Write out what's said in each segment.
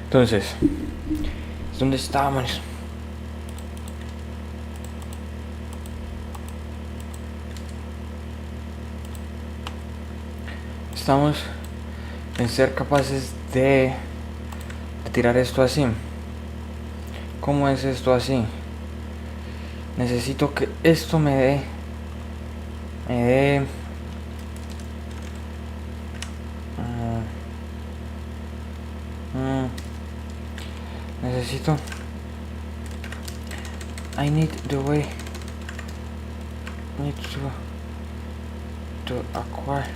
Entonces, ¿dónde estábamos? Estamos en ser capaces de tirar esto así. ¿Cómo es esto así? Necesito que esto me dé necesito I need the way need to acquire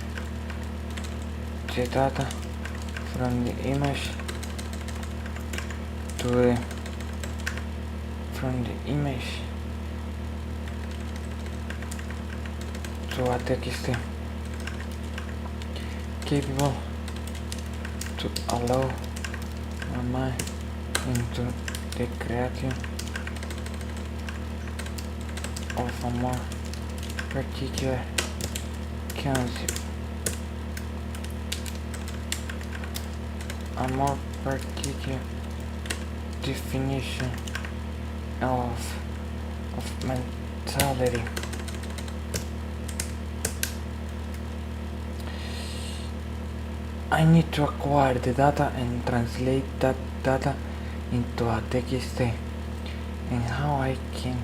the data from the image to the from the image to a text capable to allow my mind into the creation of a more particular concept, a more particular definition of mentality. I need to acquire the data and translate that data into a text, and how I can.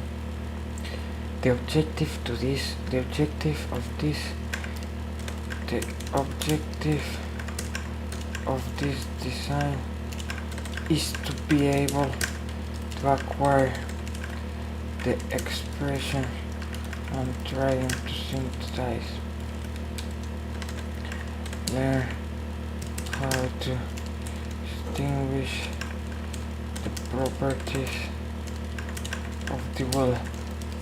The objective of this design is to be able to acquire the expression I'm trying to synthesize. Learn how to distinguish the properties of the world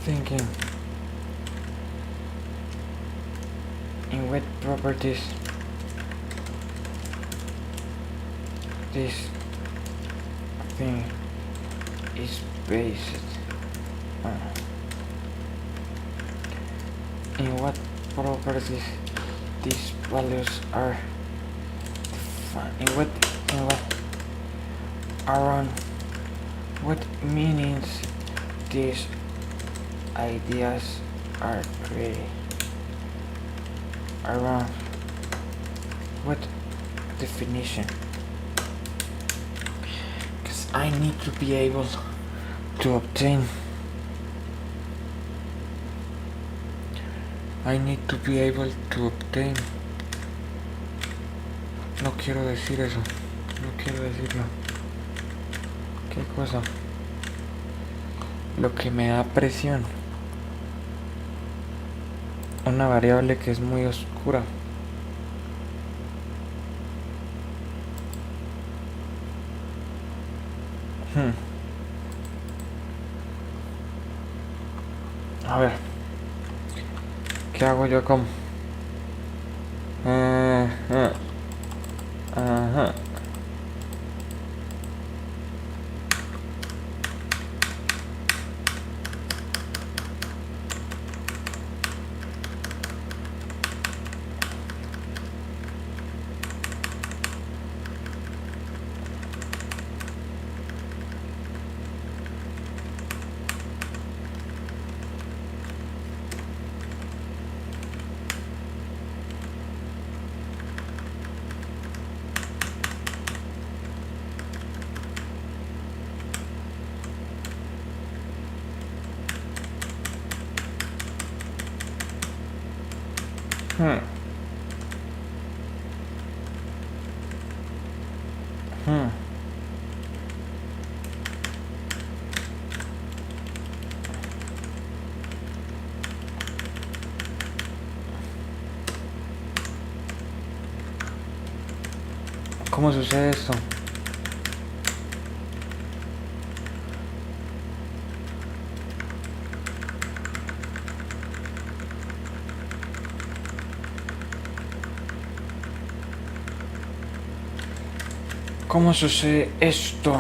thinking. In what properties this thing is based on. In what properties these values are defined. In what around what meanings these ideas are created, around what definition, because I need to be able to obtain, no quiero decir eso, no quiero decirlo. ¿Qué cosa? Lo que me da presión. Una variable que es muy oscura. A ver, ¿qué hago yo con? Ajá. ¿Cómo sucede esto? ¿Cómo sucede esto?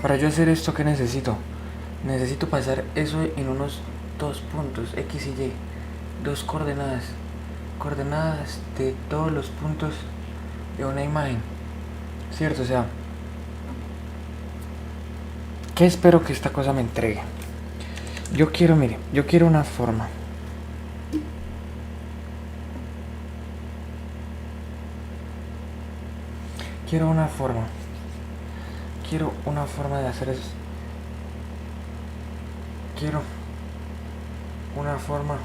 Para yo hacer esto, ¿qué necesito? Necesito pasar eso en unos 2 puntos, X y Y, 2 coordenadas de todos los puntos de una imagen, ¿cierto? O sea, ¿qué espero que esta cosa me entregue? Yo quiero, mire, yo quiero una forma. Quiero una forma. Quiero una forma de hacer eso. Quiero una forma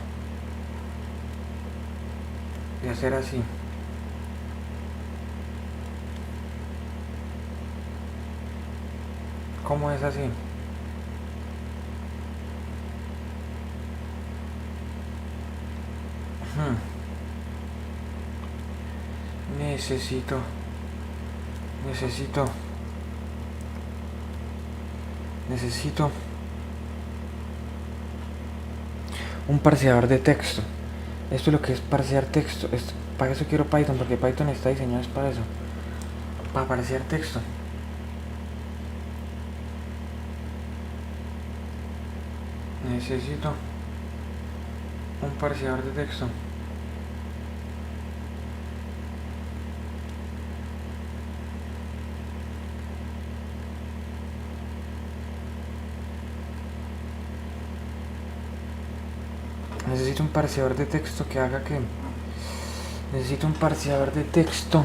de hacer así. ¿Cómo es así? Necesito un parseador de texto. Esto es lo que es parsear texto. Para eso quiero Python, porque Python está diseñado para eso. Para parsear texto. Necesito un parseador de texto. Necesito un parseador de texto que haga que... Necesito un parseador de texto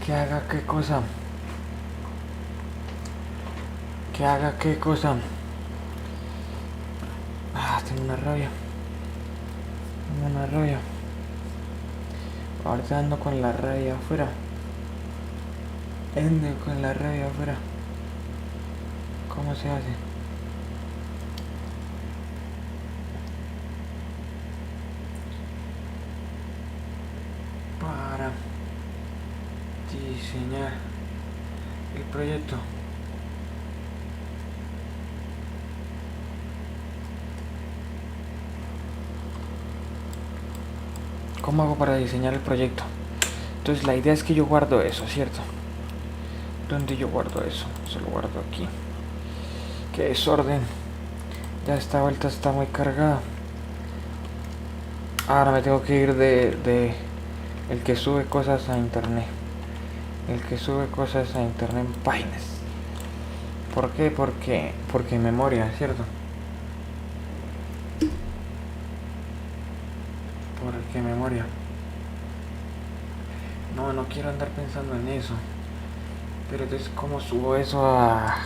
que haga qué cosa. Que haga qué cosa. Tengo una rabia. Ahorita ando con la rabia afuera. ¿Cómo se hace? Para diseñar el proyecto. ¿Cómo hago para diseñar el proyecto? Entonces la idea es que yo guardo eso, ¿cierto? ¿Dónde yo guardo eso? Se lo guardo aquí. Qué desorden. Ya esta vuelta está muy cargada. Ahora me tengo que ir de el que sube cosas a internet. El que sube cosas a internet en páginas. ¿Por qué? Porque memoria, ¿cierto? Porque memoria. No quiero andar pensando en eso. Pero entonces, ¿cómo subo eso a...?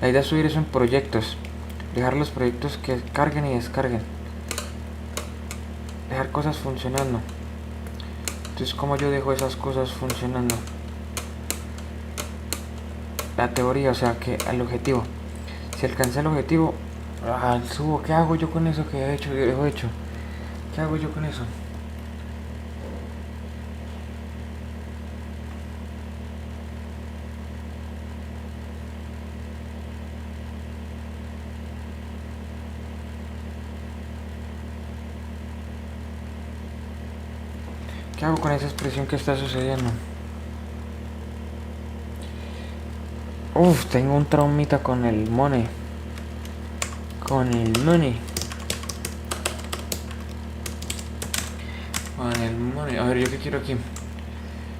La idea es subir eso en proyectos. Dejar los proyectos que carguen y descarguen. Dejar cosas funcionando. Entonces, ¿cómo yo dejo esas cosas funcionando? La teoría, o sea, que al objetivo. Si alcancé el objetivo, subo. ¿Qué hago yo con eso que he hecho? ¿Qué hago yo con eso? ¿Qué hago con esa expresión que está sucediendo? Tengo un traumita con el money. A ver, ¿yo qué quiero aquí?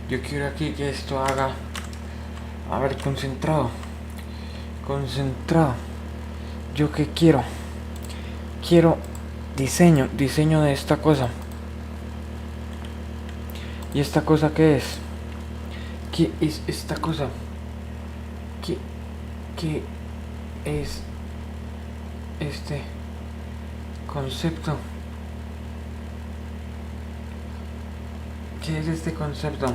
Yo quiero aquí que esto haga... A ver, concentrado. ¿Yo qué quiero? Quiero diseño de esta cosa. ¿Y esta cosa qué es? ¿Qué es esta cosa? ¿Qué es este concepto? ¿Qué es este concepto?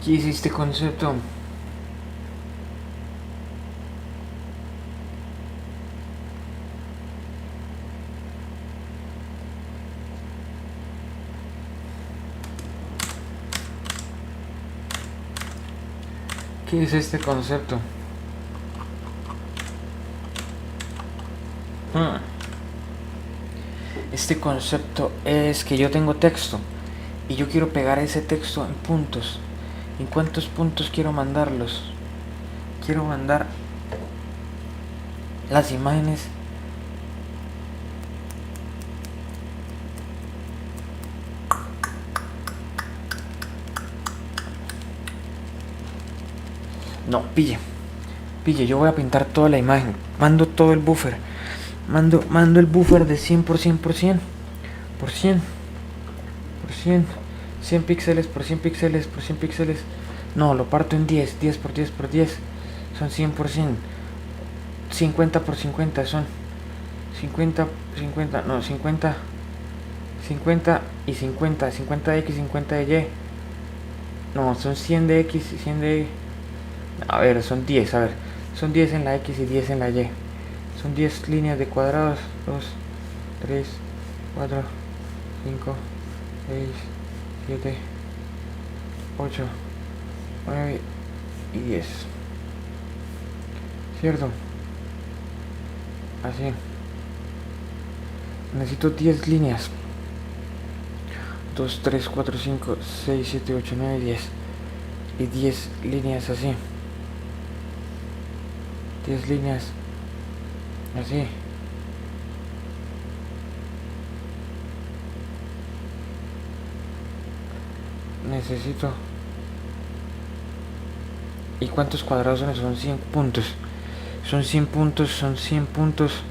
¿Qué es este concepto? ¿Qué es este concepto? Este concepto es que yo tengo texto y yo quiero pegar ese texto en puntos. ¿En cuántos puntos quiero mandarlos? Quiero mandar las imágenes no, pille, yo voy a pintar toda la imagen, mando todo el buffer, mando el buffer de 100 por 100 por 100 por 100 por 100 100 píxeles por 100 píxeles por 100 píxeles. No, lo parto en 10 por 10 por 10 son 100 por 100. 50 por 50 son 50 no, 50 y 50 50 de X, 50 de Y. No, son 100 de X y 100 de Y. A ver, son 10, a ver. Son 10 en la X y 10 en la Y. Son 10 líneas de cuadrados. 2, 3, 4, 5, 6, 7, 8, 9 y 10. ¿Cierto? Así. Necesito 10 líneas. 2, 3, 4, 5, 6, 7, 8, 9, 10. Y 10 líneas así. 10 líneas así. Necesito. ¿Y cuántos cuadrados son? Son 100 puntos. Son 100 puntos, son 100 puntos.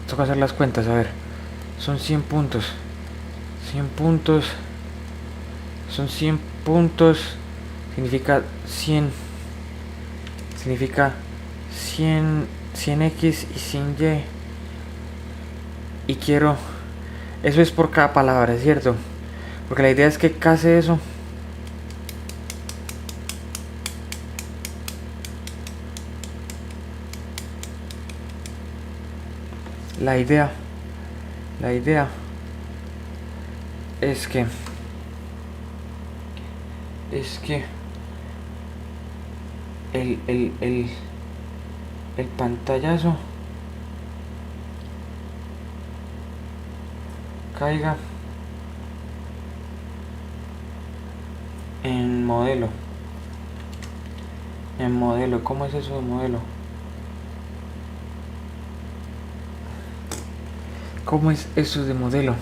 Toca hacer las cuentas, a ver. Son 100 puntos. 100 puntos. Son 100 puntos. Significa 100. Significa 100, 100x y 100y. Y quiero... Eso es por cada palabra, ¿cierto? Porque la idea es que case eso. La idea es que el pantallazo caiga en modelo. ¿Cómo es eso de modelo? ¿Cómo es eso de modelo?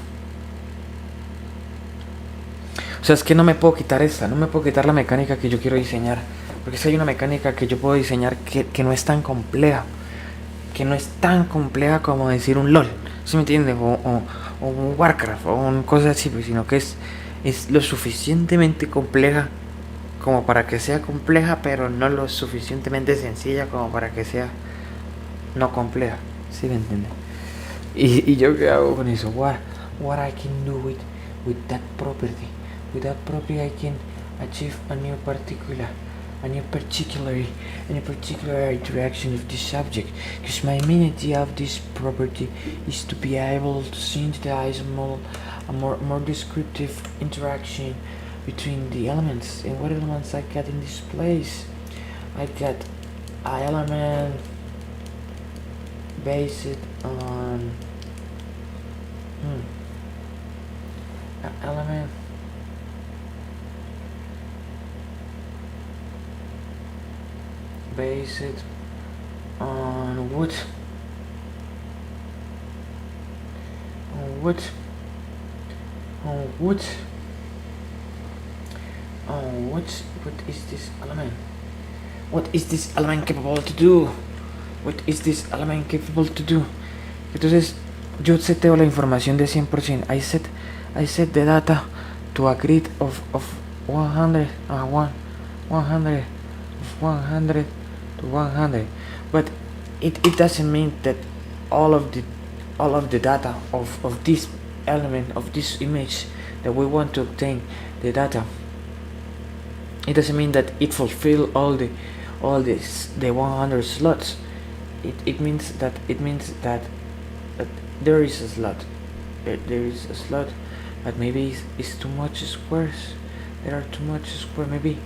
O sea, es que no me puedo quitar no me puedo quitar la mecánica que yo quiero diseñar. Porque si hay una mecánica que yo puedo diseñar que no es tan compleja. Que no es tan compleja como decir un LOL. ¿Sí me entiendes? O un Warcraft o una cosa así. Pues, sino que es lo suficientemente compleja como para que sea compleja, pero no lo suficientemente sencilla como para que sea no compleja. ¿Sí me entiendes? Y yo qué hago con eso? What I can do with that property? With that property I can achieve a new particular interaction of this subject, because my main idea of this property is to be able to synthesize a more descriptive interaction between the elements. And what elements I got in this place? I got an element based on an element based on wood. What is this element? What is this element capable to do? What is this element capable to do? Entonces yo seteo la información de 100%. I set the data to a grid of 100 100 to 100, but it doesn't mean that all of the data of this element, of this image that we want to obtain the data, it doesn't mean that it fulfill all the 100 slots. It means that there is a slot. There is a slot, but maybe it's too much squares. There are too much square. Maybe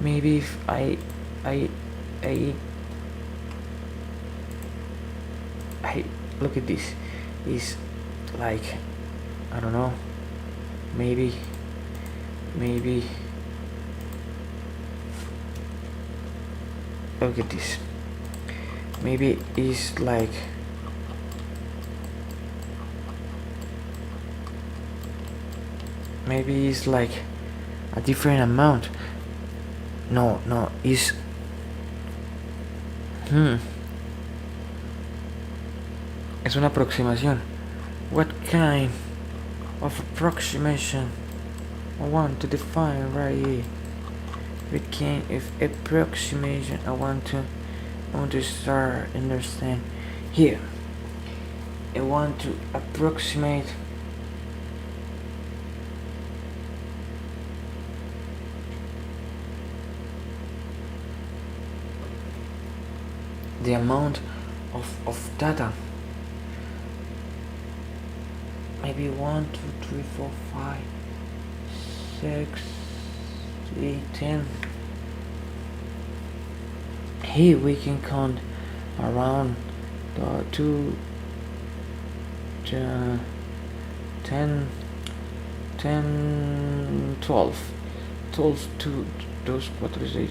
if I look at this. Is like, I don't know. Maybe look at this. Maybe it's like, maybe it's like a different amount. No, it's es una aproximación. What kind of approximation I want to define right here? If approximation I want to start understand here. I want to approximate the amount of data. Maybe 1, 2, 3, 4, 5, 6, 8, 10. Here we can count around 2, 10, 12. 12 to those 4, 6, 8,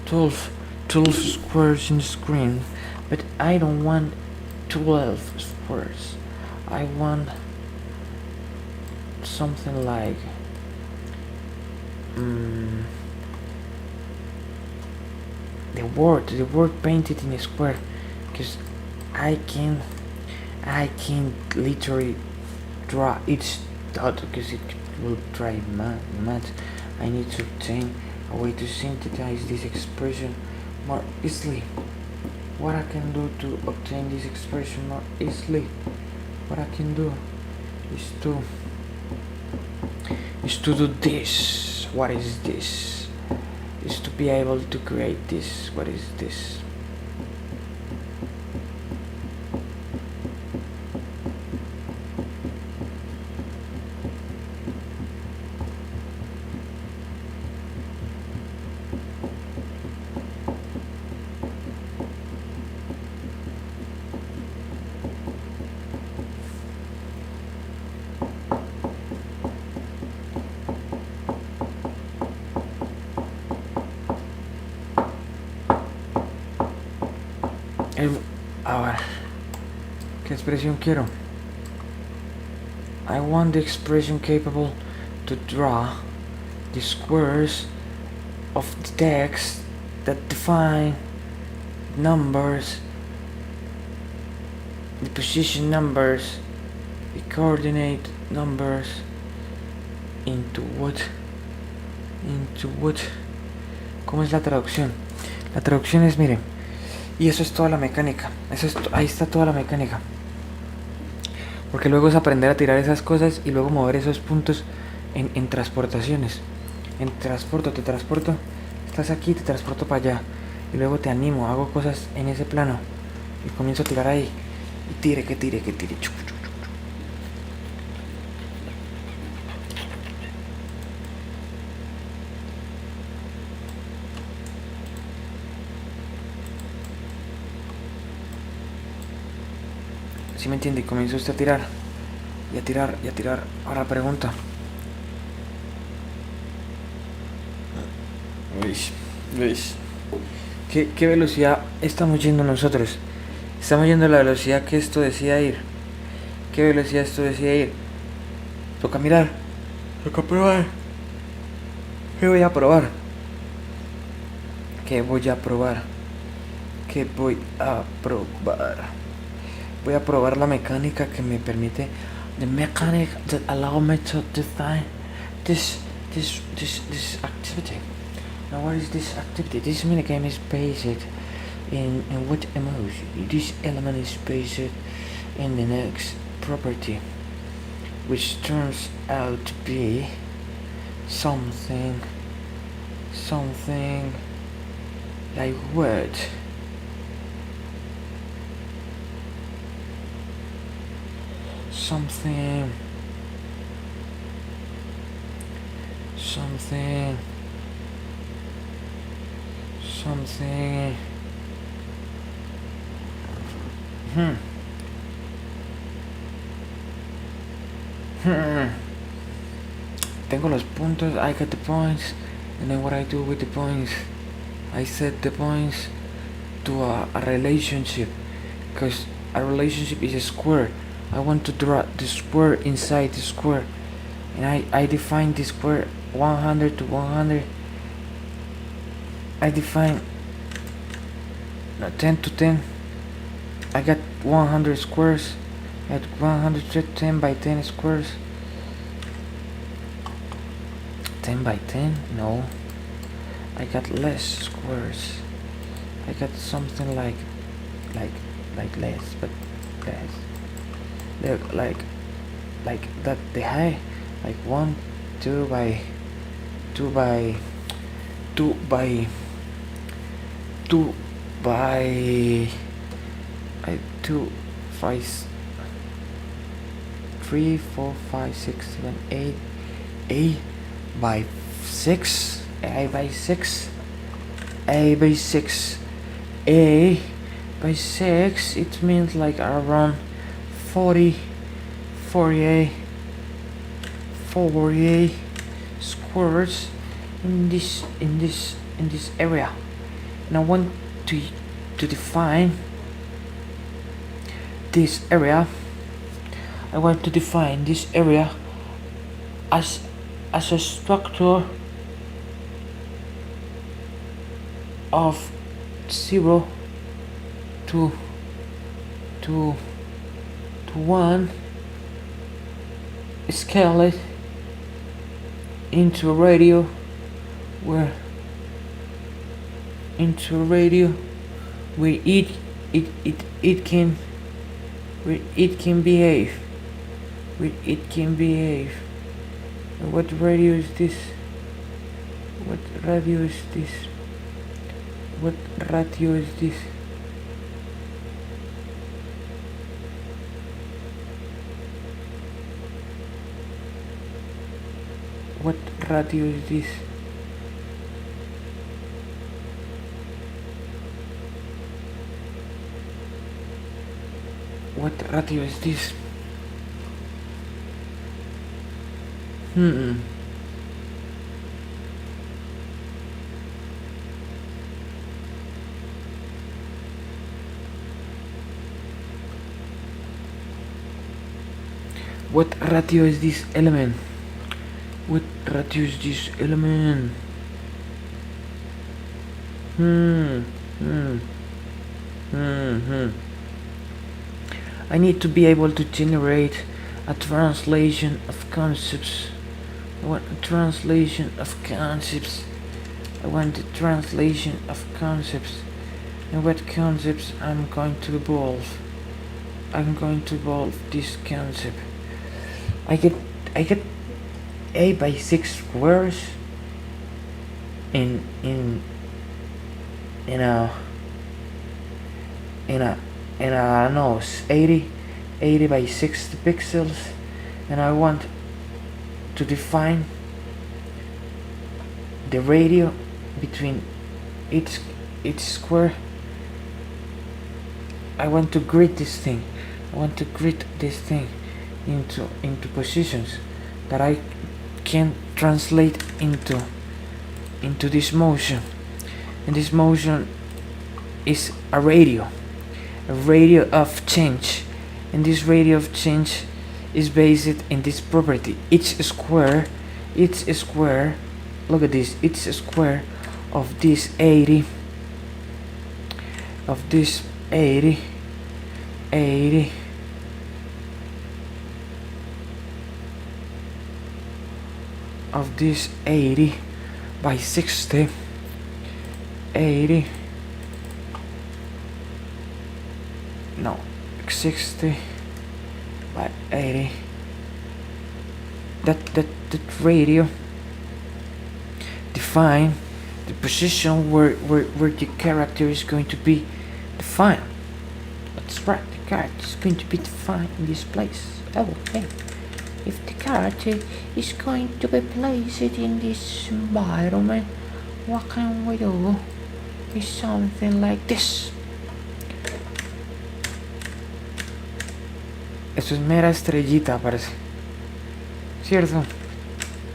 12 squares in the screen, but I don't want 12 squares. I want something like the word painted in a square, because I can literally draw each dot, because it will drive mad. I need to obtain a way to synthesize this expression more easily. What I can do to obtain this expression more easily? What I can do is to do this. What is this? Is to be able to create this. What is this? Ahora, ¿qué expresión quiero? I want the expression capable to draw the squares of the text that define numbers, the position numbers, the coordinate numbers, into what? ¿Cómo es la traducción? La traducción es, miren, y eso es toda la mecánica. Ahí está toda la mecánica. Porque luego es aprender a tirar esas cosas y luego mover esos puntos en transportaciones. Te transporto, estás aquí, te transporto para allá. Y luego te animo, hago cosas en ese plano. Y comienzo a tirar ahí. Y tire. ¿Sí me entiende? Y comienza usted a tirar. Y a tirar. Ahora la pregunta. ¿Veis? ¿Qué velocidad estamos yendo nosotros? Estamos yendo a la velocidad que esto decía ir. ¿Qué velocidad esto decía ir? Toca mirar. Toca probar. ¿Qué voy a probar? Voy a probar la mecánica que me permite. The mechanic that allow me to define this activity. Now, what is this activity? This minigame is based in what emoji? This element is based in the next property, which turns out to be something like what? Something something. Tengo los puntos, I got the points, and then what I do with the points, I set the points to a relationship, because a relationship is a square. I want to draw the square inside the square, and I define the square 100 to 100. I define 10 to 10. I got 100 squares. I got 110 by 10 squares. 10 by 10? No. I got less squares. I got something like less, but less. Look, like that the high, like 1, 2 by 2 by 2 by 2 by 2 5 3 4 5 6 7 8 8 by 6 a by 6 a by 6 a by 6. It means like around 48 squares in this area, and I want to define this area. I want to define this area as a structure of 0 to 1, scale it into a radio where it can behave. And what radio is this? What radio is this? What radio is this? What radio is this? What radio is this? What radio is this element? What radio is this element? I need to be able to generate a translation of concepts. I want a translation of concepts. I want the translation of concepts. And what concepts I'm going to evolve? I'm going to evolve this concept. I get a by 6 squares in a no 80 by 60 pixels, and I want to define the radio between each square. I want to grid this thing. Into positions that I can translate into this motion, and this motion is a radio of change, and this radio of change is based in this property. Each square, look at this, each square of this 80 of this 80 of this 80 by 60 80 no 60 by 80, that radio define the position where the character is going to be defined. That's right, the character is going to be defined in this place. Oh, okay. if the character is going to be placed in this environment, what can we do? Is something like this. Esto es mera estrellita, parece. ¿Cierto?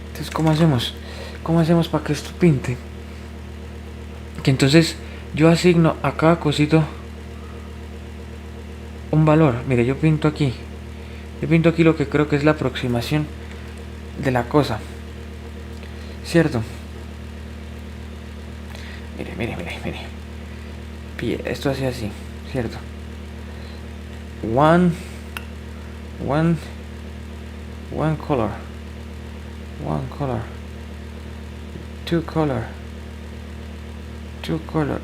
Entonces, ¿cómo hacemos? ¿Cómo hacemos para que esto pinte? Que entonces yo asigno a cada cosito un valor. Mire, yo pinto aquí. Yo pinto aquí lo que creo que es la aproximación de la cosa. ¿Cierto? Mire. Esto hace así, ¿cierto? One color. Two color. Two color.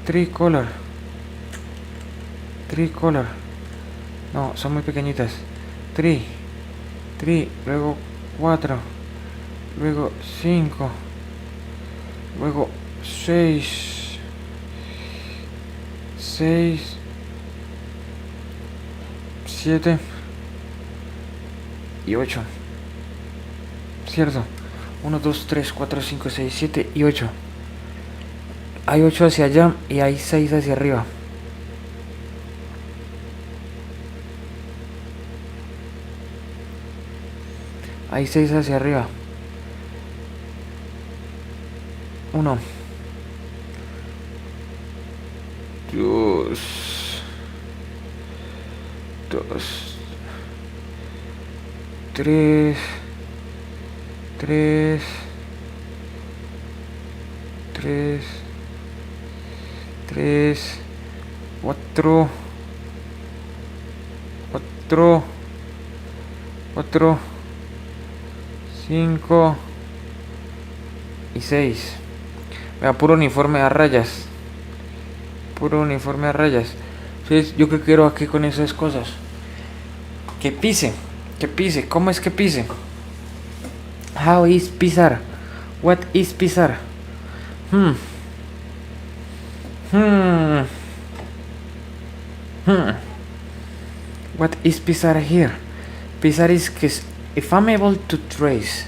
Three color. No, son muy pequeñitas. Three. Luego 4. Luego 5. Luego 6. 7 y 8. ¿Cierto? 1, 2, 3, 4, 5, 6, 7 y 8. Hay 8 hacia allá y hay 6 hacia arriba. Hay 6 hacia arriba. 1, 2, 3, 4, 5 y 6. Vea, puro uniforme a rayas. Entonces, ¿yo qué quiero aquí con esas cosas? Que pise. ¿Cómo es que pise? How is pisar? What is pisar? What is pisar here? Pisar is que if I'm able to trace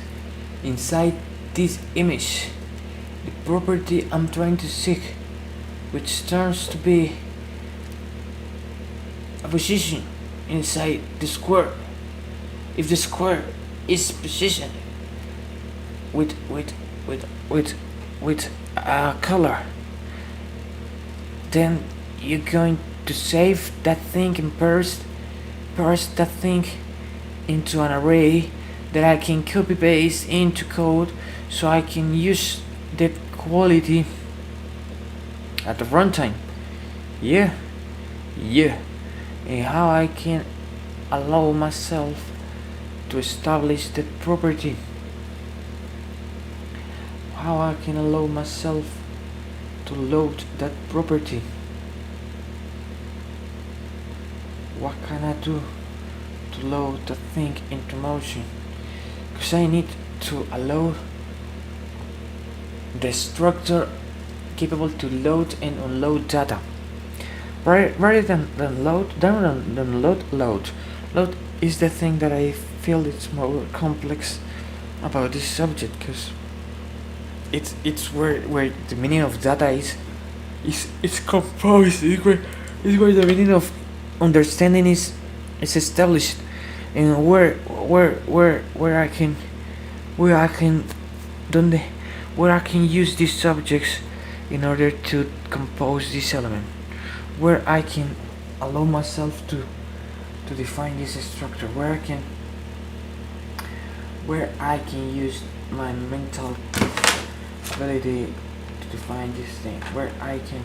inside this image the property I'm trying to seek, which turns to be a position inside the square. If the square is positioned with a color, then you're going to save that thing and parse that thing into an array that I can copy paste into code, so I can use that quality at the runtime. Yeah. And how I can allow myself to establish that property. How I can allow myself to load that property. What can I do to load the thing into motion? Because I need to allow the structure capable to load and unload data. Rather than load. Load is the thing that I feel it's more complex about this subject, because it's where the meaning of data is composed. It's where the meaning of understanding is established, and where I can use these subjects in order to compose this element, where I can allow myself to define this structure, where I can use my mental ability to define this thing, where I can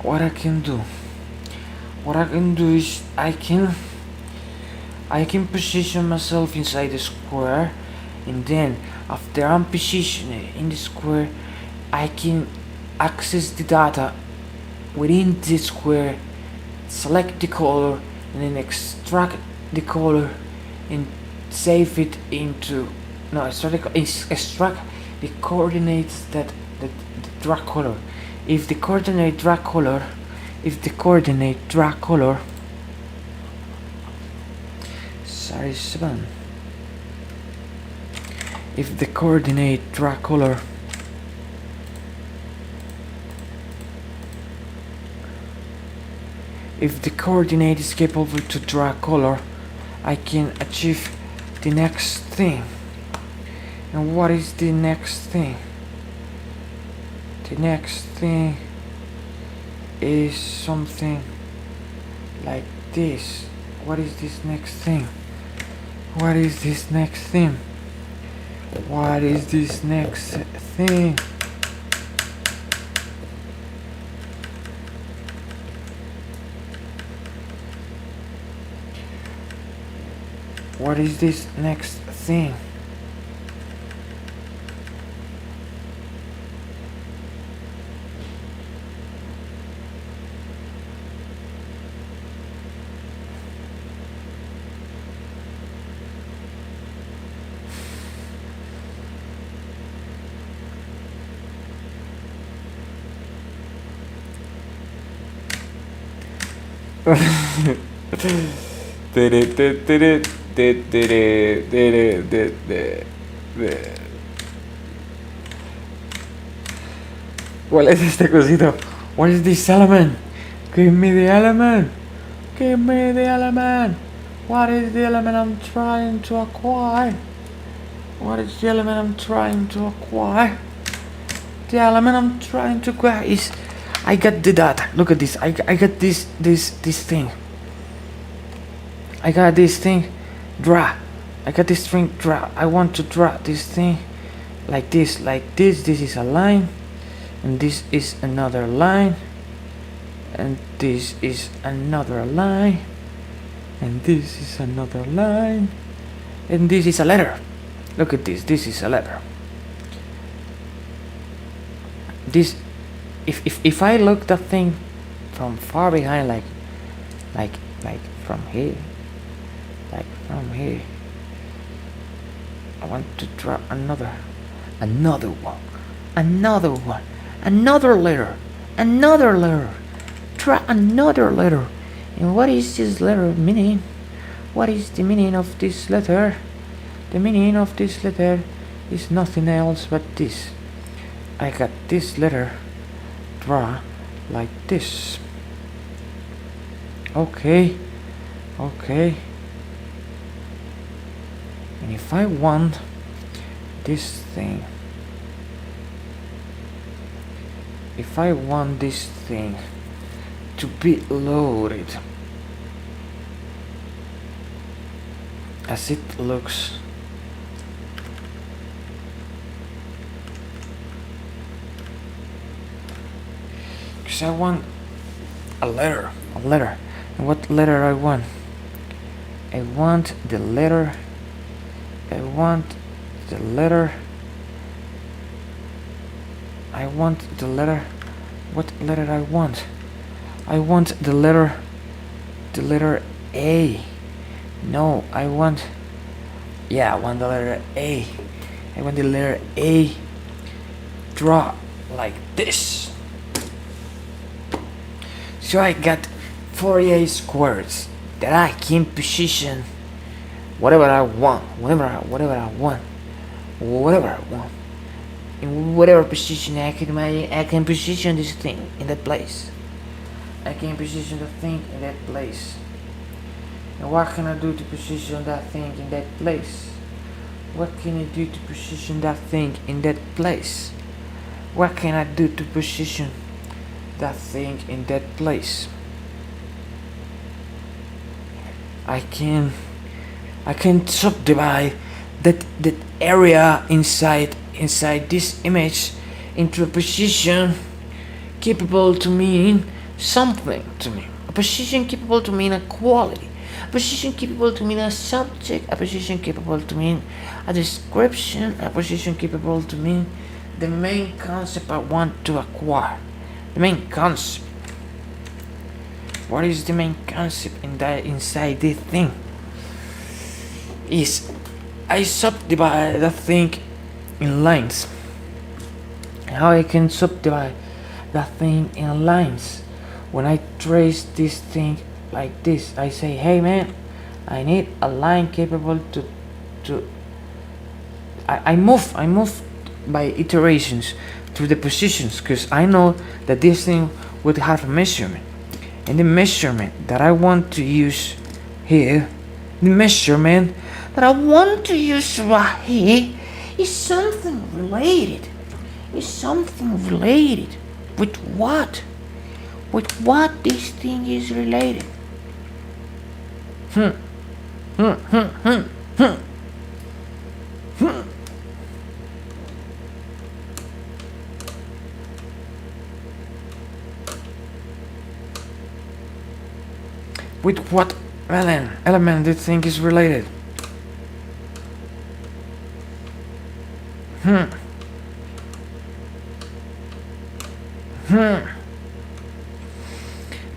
what I can do is I can position myself inside the square, and then after I'm positioned in the square, I can access the data within this square, select the color and then extract the color and save it into extract the coordinates that drag color. If the coordinate drag color sorry 7 if the coordinate drag color if the coordinate is capable to drag color, I can achieve the next thing. And what is the next thing? The next thing is something like this. What is this next thing? What is this next thing? What is this next thing? What is this next thing? ¿Cuál es este cosito? What is this element? Give me the element. Give me the element. What is the element I'm trying to acquire? What is the element I'm trying to acquire? The element I'm trying to acquire is, I got the data. Look at this. I got this thing. I got this thing. Draw. I got this thing. Draw. I want to draw this thing like this. This is a line, and this is another line, and this is another line, and this is another line, and this is a letter. Look at this. This is a letter. This, if I look that thing from far behind, like from here, I want to draw another one, another letter, draw another letter. And what is this letter meaning? What is the meaning of this letter? The meaning of this letter is nothing else but this. I got this letter, draw like this. Okay. And if I want this thing, to be loaded as it looks, because I want a letter. And what letter I want? I want the letter. What letter I want? I want the letter A. No, I want the letter A. I want the letter A. Draw like this. So I got 48 squares that I can position whatever I want, in whatever position I can position this thing in that place. I can position the thing in that place. And what can I do to position that thing in that place? What can I do to position that thing in that place? What can I do to position that thing in that place? I can subdivide that area inside this image into a position capable to mean something to me. A position capable to mean a quality. A position capable to mean a subject. A position capable to mean a description. A position capable to mean the main concept I want to acquire. The main concept. what is the main concept inside this thing? Is I subdivide that thing in lines. How I can subdivide that thing in lines? When I trace this thing like this, I say, hey man, I need a line capable to I move by iterations through the positions, because I know that this thing would have a measurement, and the measurement that I want to use here, the measurement that I want to use right here is something related. Is something related with what? With what this thing is related? With what element this thing is related?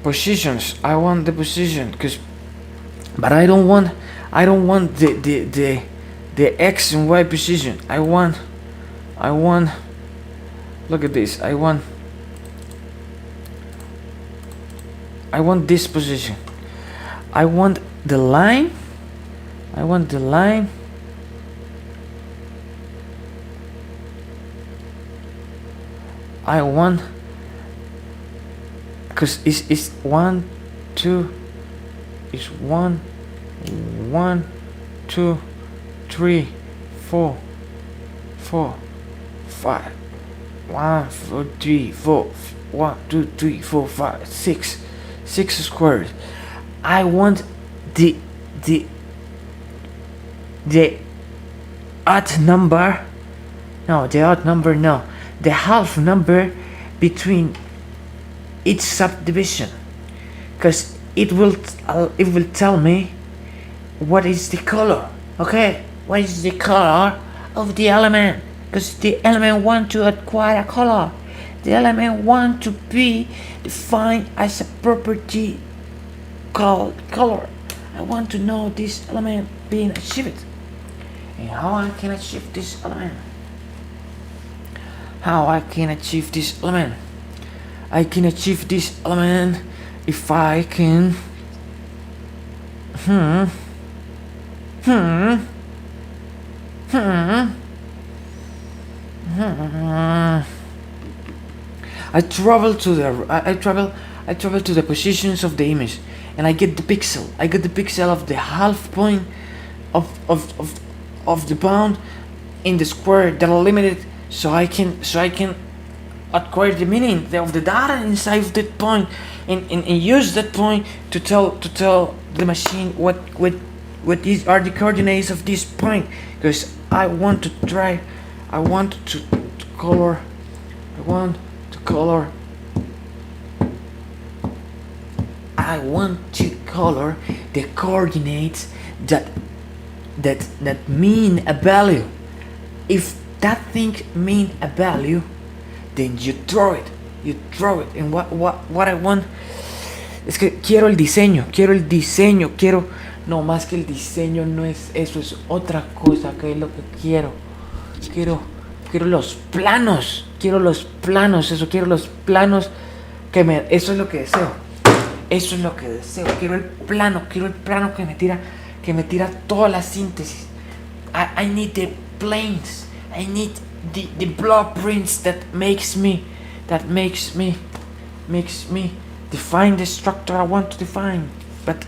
Positions. I want the position, but I don't want the X and Y position. I want look at this. I want this position. I want the line. I want because it's 1 2 it's 1 2 3 4 5 1 4 3 4 1 2 3 4 5 6 squared. I want the odd number. No, the odd number. No, the half number between each subdivision, because it will tell me what is the color. Okay, what is the color of the element? Because the element want to acquire a color. The element want to be defined as a property called color. I want to know this element being achieved, and how I can achieve this element. I can achieve this element if I can I travel to the positions of the image, and I get the pixel. Of the half point of the bound in the square that are limited, so I can acquire the meaning of the data inside of that point, and use that point to tell the machine what are the coordinates of this point, because I want to color the coordinates that mean a value. If that thing mean a value, then you draw it. And what I want es que quiero el diseño. No, más que el diseño no es eso, es otra cosa. Que es lo que quiero los planos. Quiero los planos. Eso es lo que deseo. Quiero el plano que me tira toda la síntesis. I need the planes. I need the blueprints that makes me define the structure I want to define. But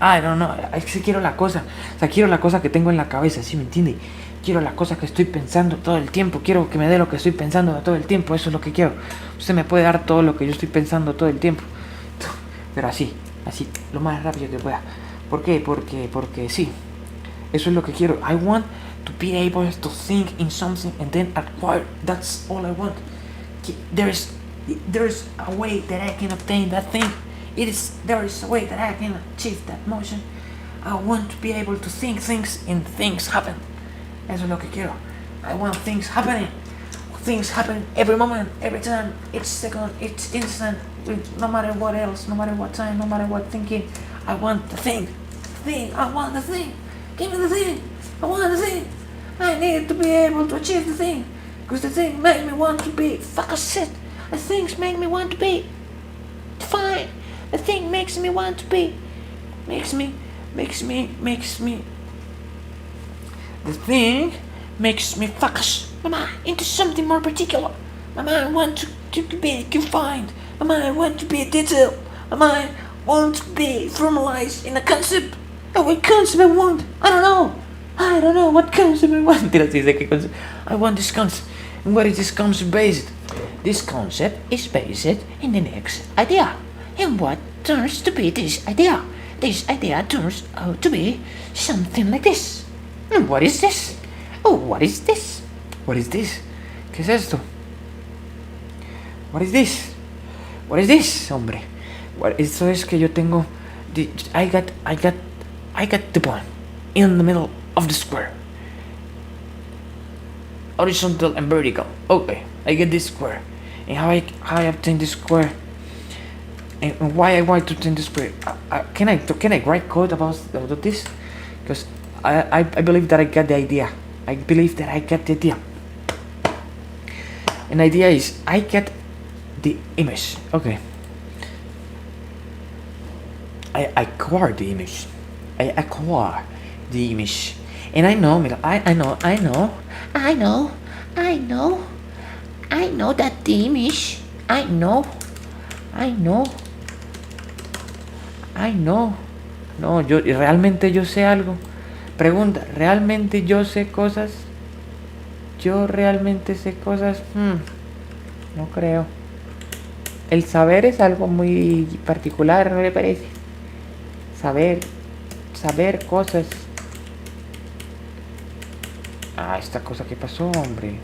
I don't know. Es que quiero la cosa. Quiero la cosa que tengo en la cabeza, ¿sí me entiende? Quiero la cosa que estoy pensando todo el tiempo. Quiero que me dé lo que estoy pensando todo el tiempo. Eso es lo que quiero. Usted me puede dar todo lo que yo estoy pensando todo el tiempo, pero así, lo más rápido que pueda. ¿Por qué? Porque sí. Eso es lo que quiero. I want to be able to think in something and then acquire. That's all I want. There is a way that I can obtain that thing. There is a way that I can achieve that motion. I want to be able to think things and things happen. Eso es lo que quiero. I want things happening. things happen every moment, every time, each second, each instant, no matter what else, no matter what time, no matter what thinking. I want the thing. I want the thing. Give me the thing. I want the thing. I need to be able to achieve the thing. Because the thing makes me want to be fuck shit. The things make me want to be fine. The thing makes me want to be. Makes me. The thing makes me focus my mind into something more particular. My mind wants to be confined. My mind wants to be detailed. My mind wants to be formalized in a concept. And what concept I want? I don't know what concept I want. I want this concept. And what is this concept based? This concept is based in the next idea. And what turns to be this idea? This idea turns out to be something like this. And what is this? Oh, what is this? What is this? ¿Qué es esto? What is this? What is this, hombre? Esto es que yo tengo. I got the point in the middle of the square. Horizontal and vertical. Okay, I get this square. And how I obtain this square? And why I want to obtain this square? Can I write code about this? Because I believe that I got the idea. An idea is I get the image. Okay. I acquire the image. And I know that the image. No, realmente yo sé algo. Pregunta, ¿realmente yo sé cosas? ¿Yo realmente sé cosas? No creo. El saber es algo muy particular, ¿no le parece? Saber cosas. Esta cosa que pasó, hombre.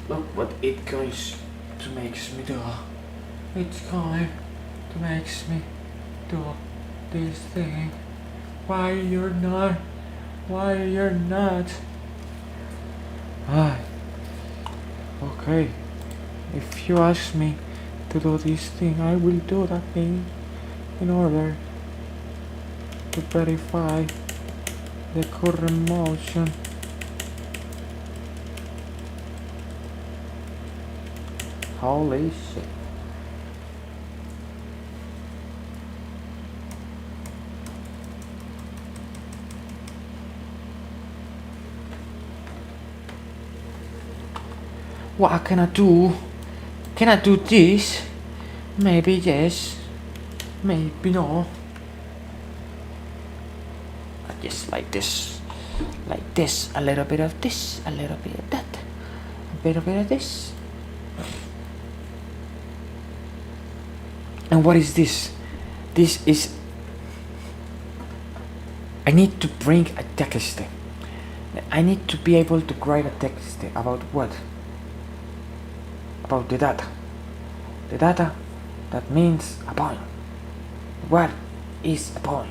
Look what it goes to makes me do. It's going to makes me do this thing. Why you're not? Okay. If you ask me to do this thing, I will do that thing in order to verify the current motion. Holy shit. What can I do? Can I do this? Maybe yes. Maybe no. Just like this. Like this. A little bit of this. A little bit of that. A little bit of this. And what is this? This is... I need to bring a text. I need to be able to write a text about what? About the data. The data that means a point. What is a point?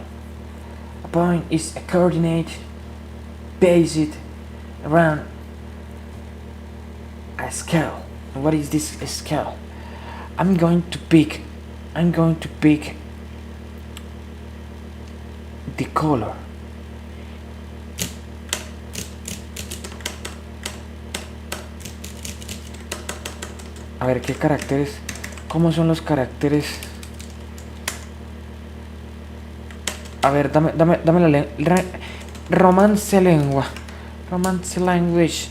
A point is a coordinate based around a scale. And what is this scale? I'm going to pick the color. A ver, ¿qué caracteres? ¿Cómo son los caracteres? A ver, dame la lengua. Romance lengua. Romance language.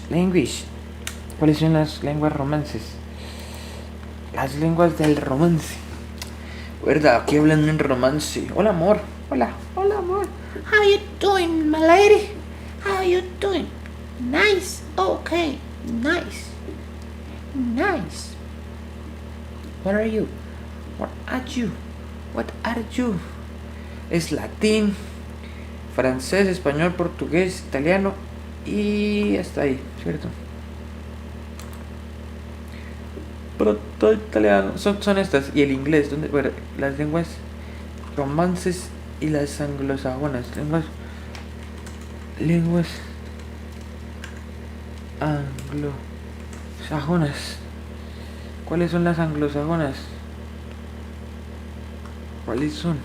¿Cuáles son las lenguas romances? Las lenguas del romance. ¿Verdad? Aquí hablan en romance. Hola, amor. Hola, amor. How you doing, my lady? How you doing? Nice. Okay. Nice. What are you? What are you? Es latín, francés, español, portugués, italiano y hasta ahí, ¿cierto? proto-italiano, son estas, y el inglés, donde, bueno, las lenguas romances y las anglosajonas, lenguas anglosajonas. ¿Cuáles son las anglosajonas? ¿Cuáles son?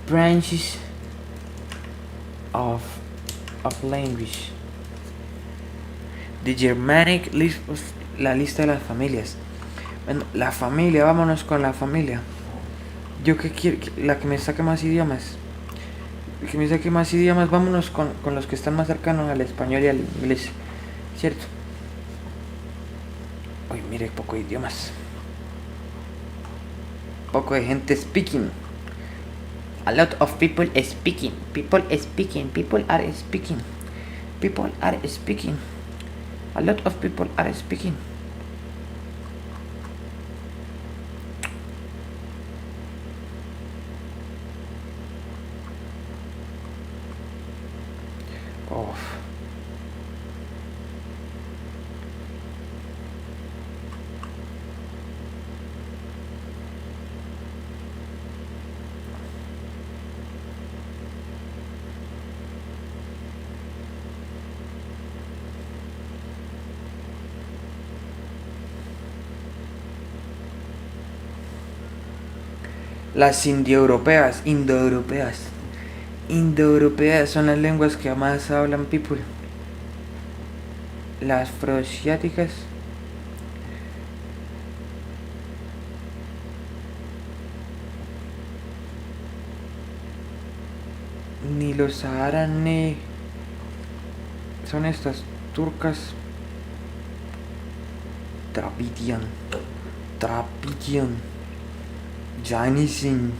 Branches of language. The Germanic list la lista de las familias. Bueno, la familia, vámonos con la familia. Yo que quiero, la que me saque más idiomas. Que me saque más idiomas, vámonos con los que están más cercanos al español y al inglés. ¿Cierto? Uy, mire, poco de idiomas. Poco de gente speaking. A lot of people speaking. People speaking. People are speaking. People are speaking. A lot of people are speaking. Oh. Las indoeuropeas son las lenguas que más hablan people. Las afroasiáticas ni los saharanes son estas turcas. Dravidian, Jainism,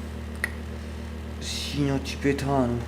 Sino-Tibetan.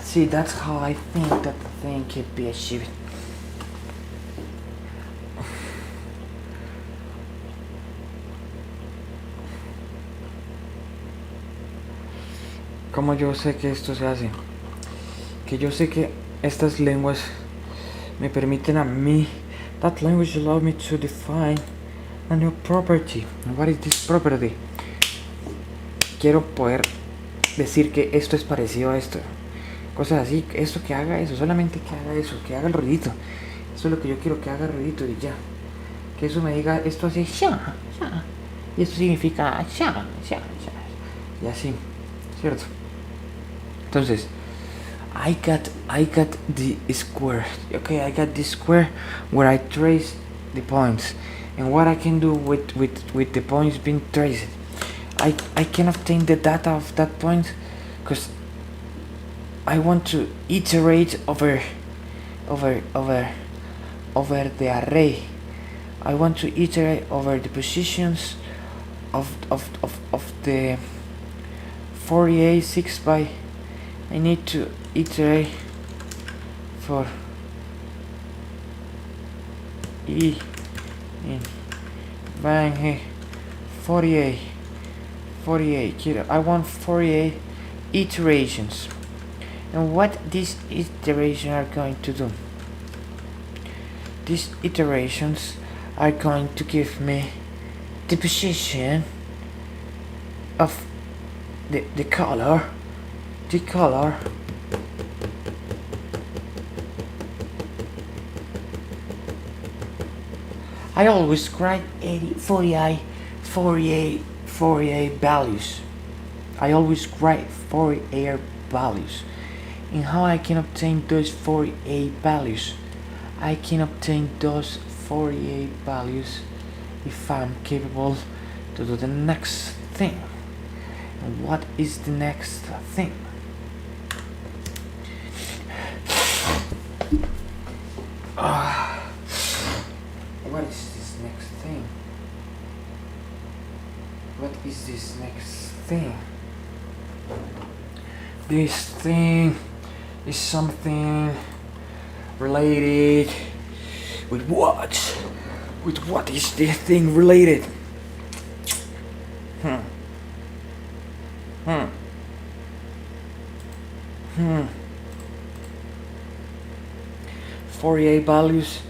See, that's how I think that the thing could be achieved. Como yo sé que esto se hace, que yo sé que estas lenguas me permiten a mí. That language allows me to define a new property. What is this property? Quiero poder decir que esto es parecido a esto. Cosas así, esto que haga eso, solamente que haga eso, que haga el ruidito. Eso es lo que yo quiero, que haga el ruidito y ya. Que eso me diga, esto hace sha, sha. Y esto significa sha, sha, sha. Y así, ¿cierto? Entonces, I got the square. Okay, I got this square where I trace the points. And what I can do with the points being traced. I can obtain the data of that point because I want to iterate over the array. I want to iterate over the positions of the 48 6 by. I need to iterate for E in bang 48. I want 48 iterations. And what these iterations are going to do? These iterations are going to give me the position of the color I always write 80, 48, 48, 48 values. I always write 48 values. And how I can obtain those 48 values? I can obtain those 48 values if I'm capable to do the next thing. And what is the next thing? What is this next thing? What is this next thing? This thing is something related with what? With what is this thing related? 48 values,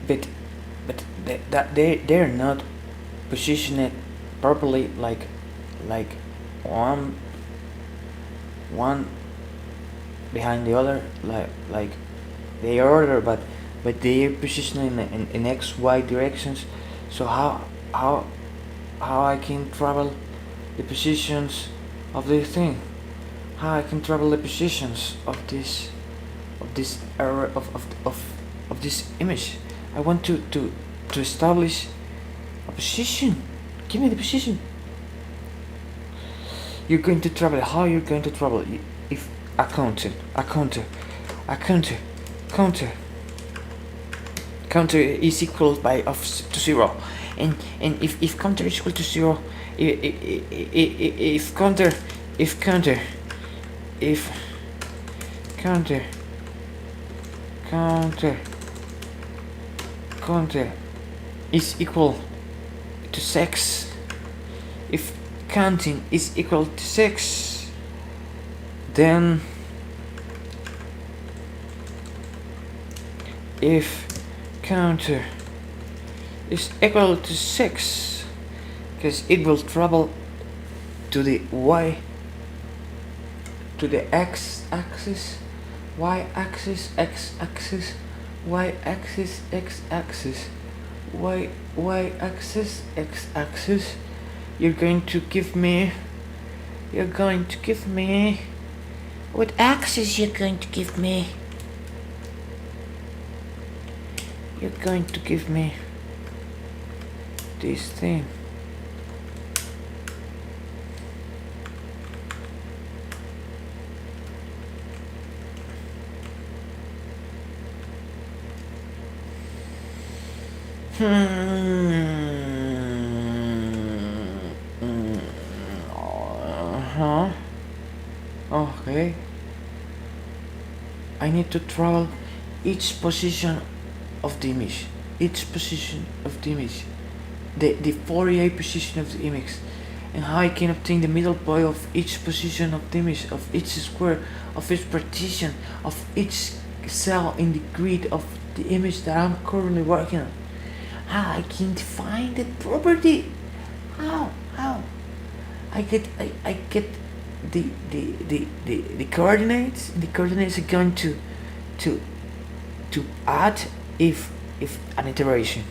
but they're not positioned properly, like one behind the other, like they are ordered, but they are positioned in x y directions. So how I can travel the positions of this thing? How I can travel the positions of this error of this image? I want to establish a position. Give me the position. You're going to travel. How you're going to travel? If a counter is equal to 0, and if counter is equal to 0, if counter is equal to 6, if counting is equal to 6, then if counter is equal to 6, because it will travel to the y, to the x axis, y axis, x axis, y axis, x axis, y axis, x axis. You're going to give me what axis you're going to give me? You're going to give me this thing. Okay. I need to travel each position of the image. The 48 position of the image. And how I can obtain the middle point of each position of the image, of each square, of each partition, of each cell in the grid of the image that I'm currently working on. How I can define the property? How? I get the coordinates. The coordinates are going to add if an iteration.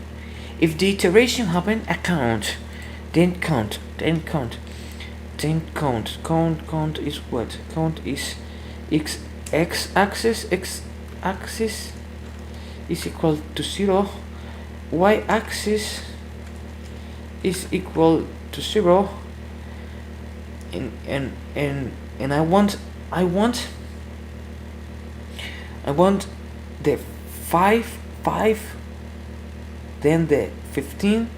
If the iteration happen, a count. Then count is what? Count is x axis is equal to 0, y axis is equal to 0, and I want the 5, then the 15,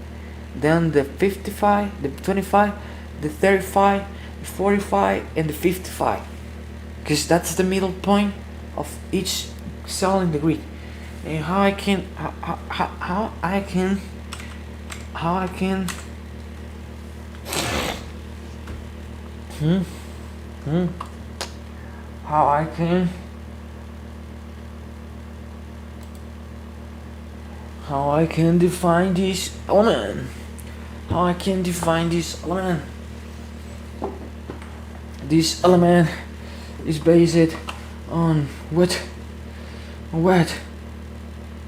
then the 55, the 25, the 35, the 45, and the 55, because that's the middle point of each cell in the grid. And how I can define this element. This element is based on what